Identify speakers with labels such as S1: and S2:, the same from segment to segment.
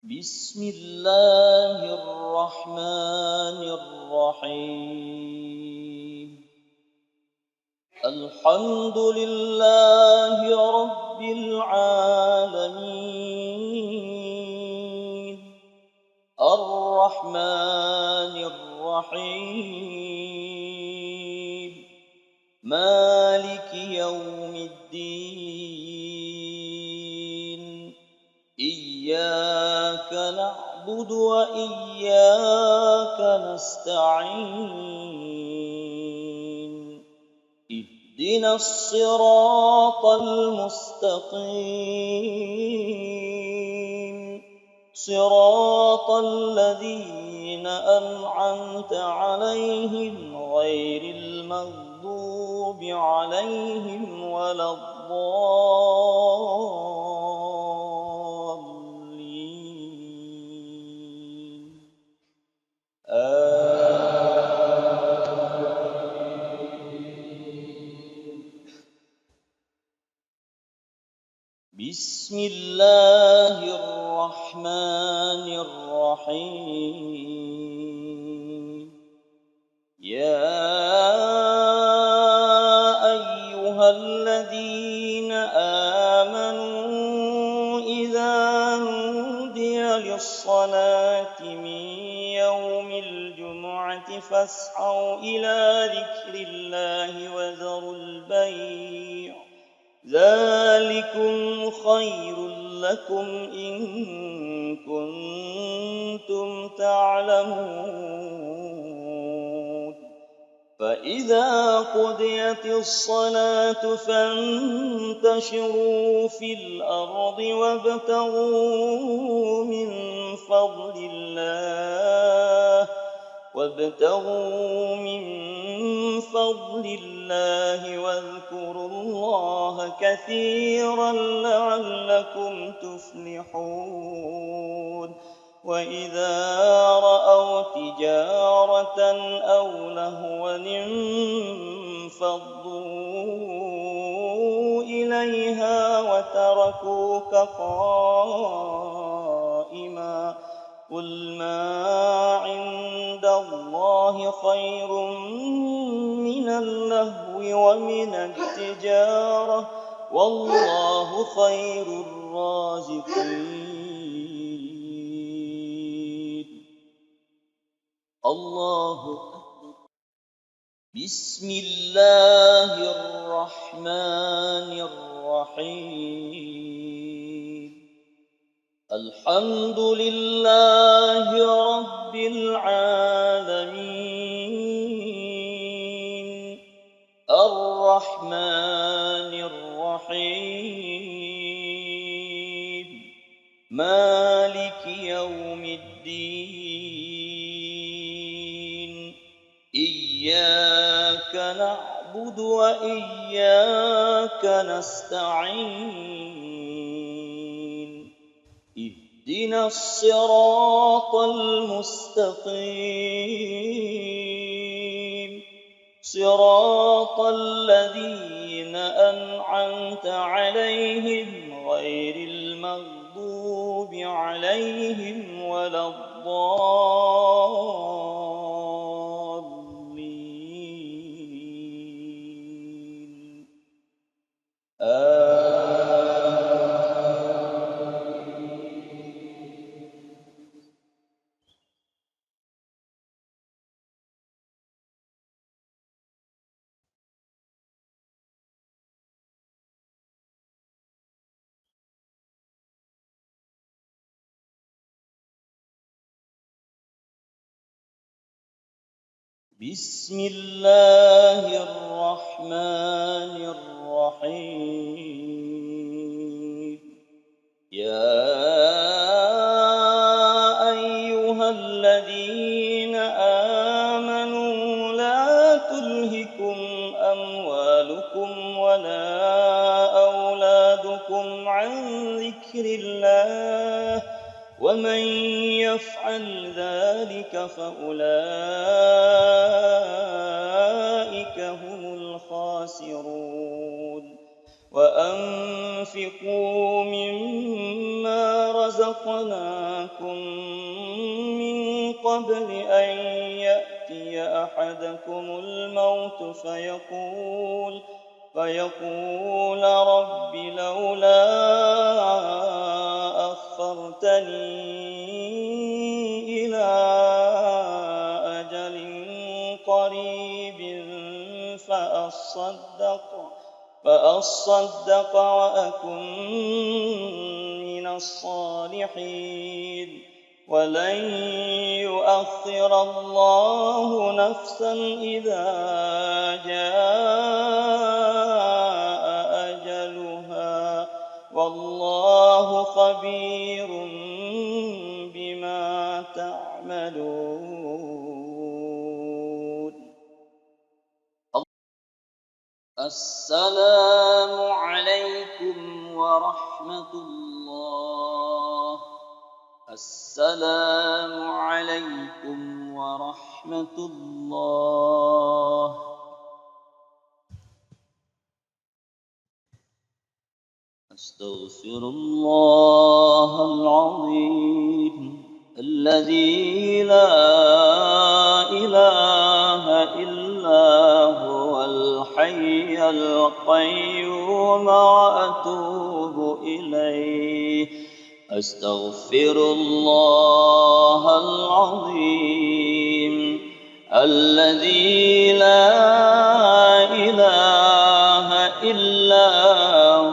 S1: بسم الله الرحمن الرحيم. الحمد لله رب العالمين، الرحمن الرحيم، مالك يوم الدين. إياك نعبد وإياك نستعين. اهدنا الصراط المستقيم، صراط الذين أنعمت عليهم غير المغضوب عليهم ولا الضالين. بسم الله الرحمن الرحيم. يا أيها الذين آمنوا إذا نودي للصلاة من يوم الجمعة فاسعوا إلى ذكر الله وذروا البيع، ذلكم خير لكم إن كنتم تعلمون. فإذا قضيت الصلاة فانتشروا في الأرض وابتغوا من فضل الله واذكروا الله كثيرا لعلكم تفلحون. وإذا رأوا تجارة أو لهوا انفضوا إليها وتركوك قائما. قل ما عند الله خير من اللهو ومن التجارة، والله خير الرازقين. الله أكبر. بسم الله الرحمن الرحيم. الحمد لله رب العالمين، الرحمن الرحيم، مالك يوم الدين. إياك نعبد وإياك نستعين. اهدنا الصراط المستقيم، صراط الذين أنعمت عليهم غير المغضوب عليهم ولا الضالين. بسم الله الرحمن الرحيم. يا أيها الذين آمنوا لا تلهكم أموالكم ولا أولادكم عن ذكر الله، ومن يفعل ذلك فأولئك هم الخاسرون. وأنفقوا مما رزقناكم من قبل أن يأتي أحدكم الموت فيقول رب لولا أخرتني إلى أجل قريب فأصدق وأكن من الصالحين ولن يؤخر الله نفسا إذا جاء أجلها والله خبير بما تعملون. السلام عليكم ورحمة الله. السلام عليكم ورحمة الله. أستغفر الله العظيم الذي لا إله إلا هو الحي القيوم وأتوب إليه. أستغفر الله العظيم الذي لا إله إلا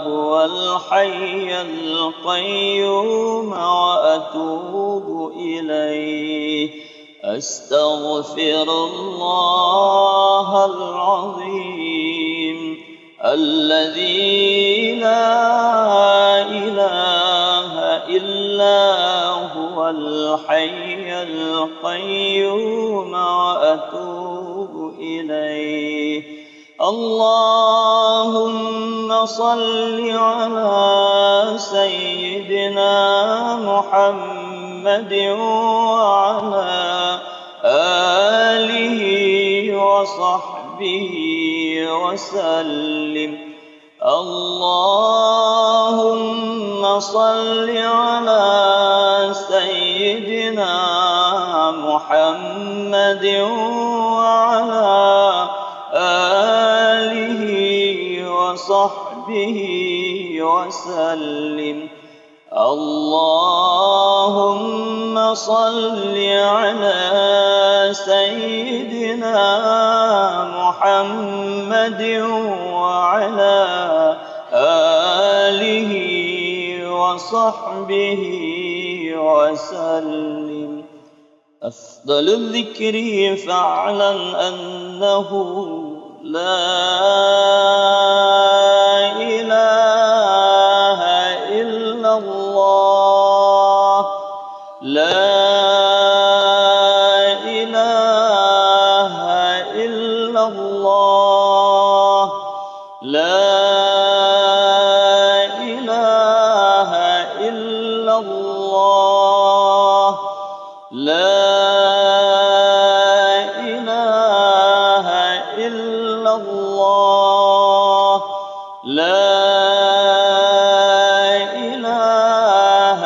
S1: هو الحي القيوم وأتوب إليه. أستغفر الله العظيم الذي لا إله إلا هو الحي القيوم وأتوب إليه. اللهم صل على سيدنا محمد وعلى آله وصحبه وسلم. اللهم صل على سيدنا محمد وعلى آله وصحبه وسلم. اللهم صل على سيدنا محمد وعلى آله وصحبه وسلم. أفضل الذكر فاعلم أنه لا إله إلا الله. لا إله إلا الله. لا إله إلا الله. لا إله إلا الله. لا إله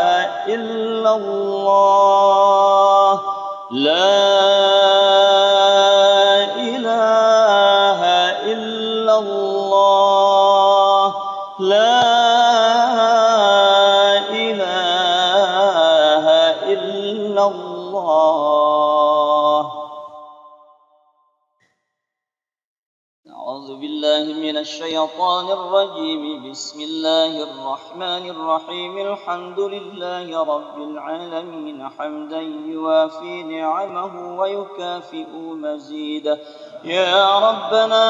S1: إلا الله. لا إله إلا الله. لا إله إلا الله. أعوذ بالله من الشيطان الرجيم. بسم الله الرحمن الرحيم. الحمد لله رب العالمين حمدا يوافي نعمه ويكافئ مزيده. يا ربنا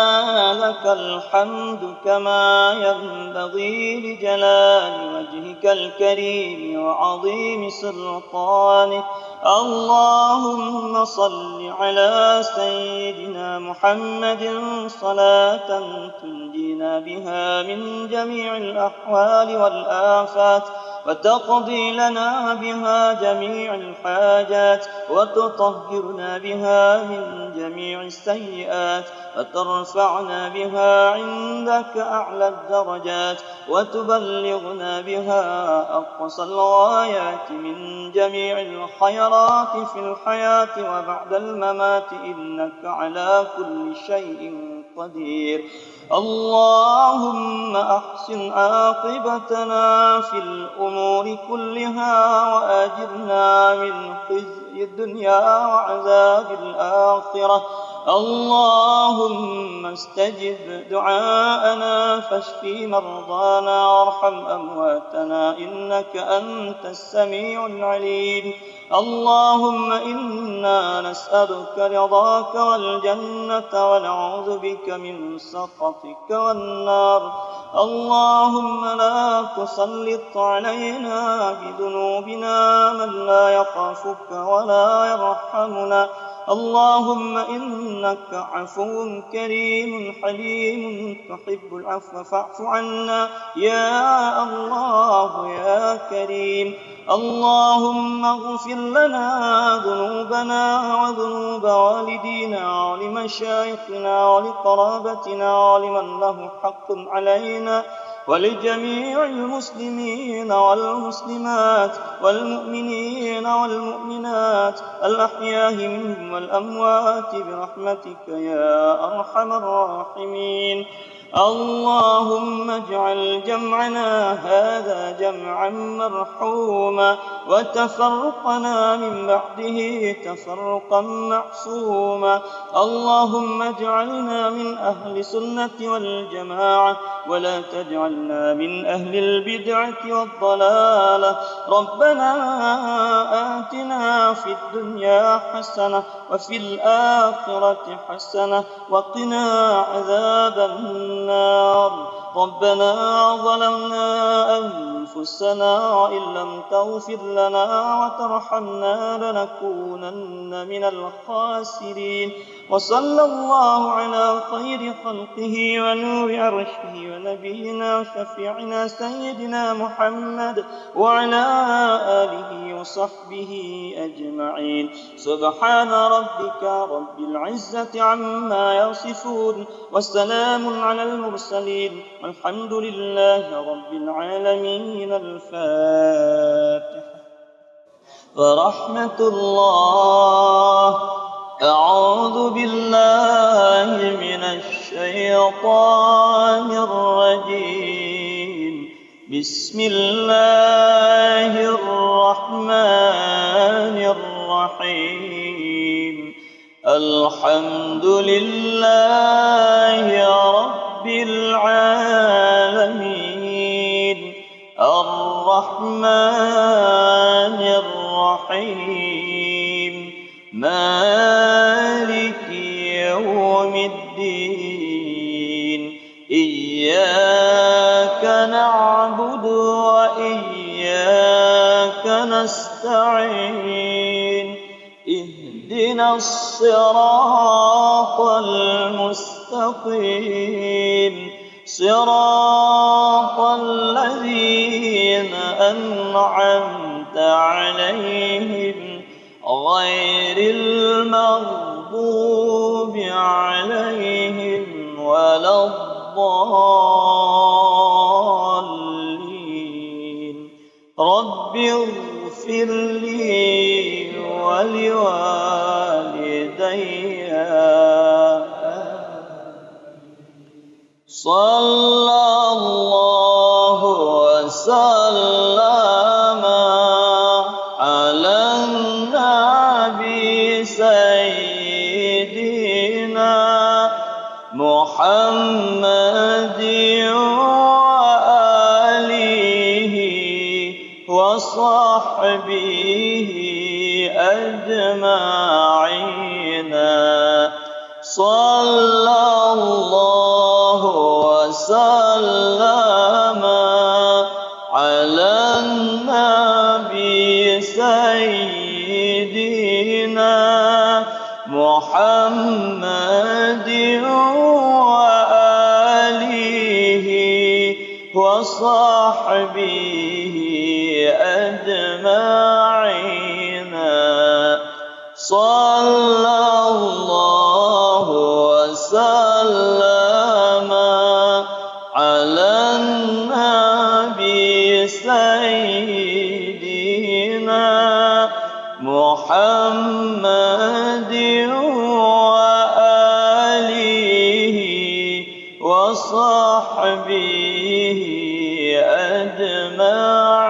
S1: لك الحمد كما ينبغي لجلال وجهك الكريم وعظيم سلطانك. اللهم صل على سيدنا محمد صلاة تنجينا بها من جميع الأحوال والآفات وتقضي لنا بها جميع الحاجات وتطهرنا بها من جميع السيئات وترفعنا بها عندك أعلى الدرجات وتبلغنا بها أقصى الغايات من جميع الخيرات في الحياة وبعد الممات إنك على كل شيء قدير. اللهم أحسن عاقبتنا في الأمور كلها وأجرنا من خزي الدنيا وعذاب الآخرة. اللهم استجب دعاءنا فاشف مرضانا وارحم أمواتنا إنك أنت السميع العليم. اللهم إنا نسألك رضاك والجنة ونعوذ بك من سخطك والنار. اللهم لا تسلط علينا بذنوبنا من لا يخافك ولا يرحمنا. اللهم إنك عفو كريم حليم تحب العفو فاعف عنا يا الله يا كريم. اللهم اغفر لنا ذنوبنا وذنوب والدينا ولمشايخنا ولقرابتنا ولمن له حق علينا ولجميع المسلمين والمسلمات والمؤمنين والمؤمنات الأحياء منهم والأموات برحمتك يا أرحم الراحمين. اللهم اجعل جمعنا هذا جمعا مرحوما وتفرقنا من بعده تفرقا معصوما. اللهم اجعلنا من أهل السنة والجماعة ولا تجعلنا من أهل البدعة والضلالة. ربنا آتنا في الدنيا حسنة وفي الآخرة حسنة وقنا عذاب النار. ربنا ظلمنا أنفسنا وإن لم تغفر لنا وترحمنا لنكونن من الخاسرين. وصلى الله على خير خلقه ونور عرشه ونبينا شفيعنا سيدنا محمد وعلى آله وصحبه أجمعين. سبحان ربك رب العزة عما يصفون والسلام على المرسلين والحمد لله رب العالمين. الفاتحة. ورحمة الله. أعوذ بالله من الشيطان الرجيم. بسم الله الرحمن الرحيم. الحمد لله رب العالمين الرحمن الرحيم مالك يوم الدين. إياك نعبد وإياك نستعين. اهدنا الصراط المستقيم صراط الذين أنعمت عليهم غير المغضوب عليهم ولا الضالين. رب اغفر لي ولوالدي. صلى الله وسلم على النبي سيدنا محمد وآله وصحبه أجمعين. صلى الله وسلم على النبي سيدنا محمد وآله وصحبه أجمعين. صلى الله وسلم على النبي سيدنا محمد وآله وصحبه أجمعين.